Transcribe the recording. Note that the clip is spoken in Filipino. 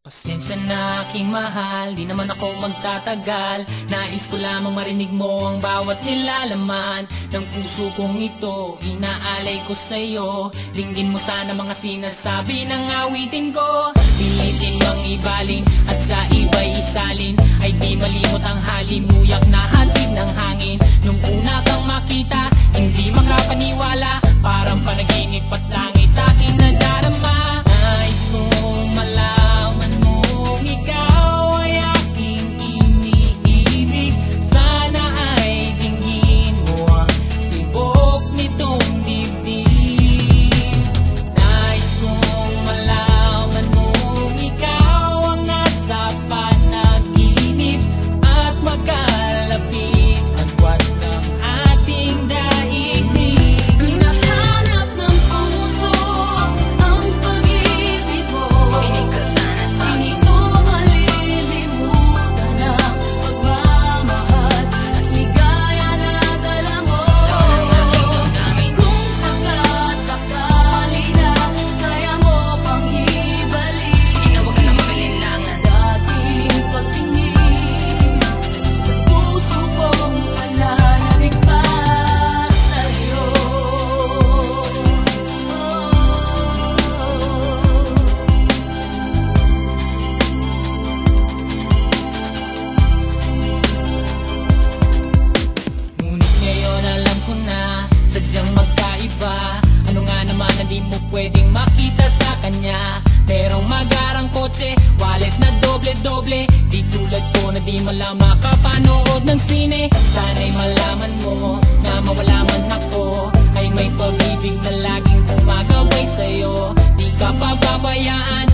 Pasensya na aking mahal, di naman ako magtatagal. Nais ko lamang marinig mo ang bawat nilalaman ng puso kong ito, inaalay ko sa'yo. Dinggin mo sana mga sinasabi ng awitin ko. Pilitin mang ibaling at sa iba'y isalin, ay di malimot ang halimuyak na hatid ng hangin. Nung una kang makita, hindi makapaniwala, parang panaginip at langit aking nadarama. Nais kong malaman mong ikaw ay aking iniibig. Sana ay dinggin mo ang tibok nitong dibdib. Nais kong malaman mong ikaw ang nasa panaginip at magkalapit ang buwan ng ating daigdig. Hinahanap ng puso ang pag-ibig mo. Makinig ka sana sa akin. Di mo malilimutan ang pagmamahal at ligaya na dala mo. Kung sakasakali na kaya mo pang ibalik, sige na, huwag ka na mag-alinlangan. Dating pagtingin sa puso kong nananabik pa sa'yo. Ngunit ngayon alam ko na sadyang magkaiba. Ano nga naman na di mo pwedeng makita sa kanya? Merong magarang kotse, wallet na doble-doble, di tulad ko na di malang makapanood ng sine. Sana'y malaman mo na mawala man ako, ay may pag-ibig na laging gumagabay sa'yo. Di ka pababayaan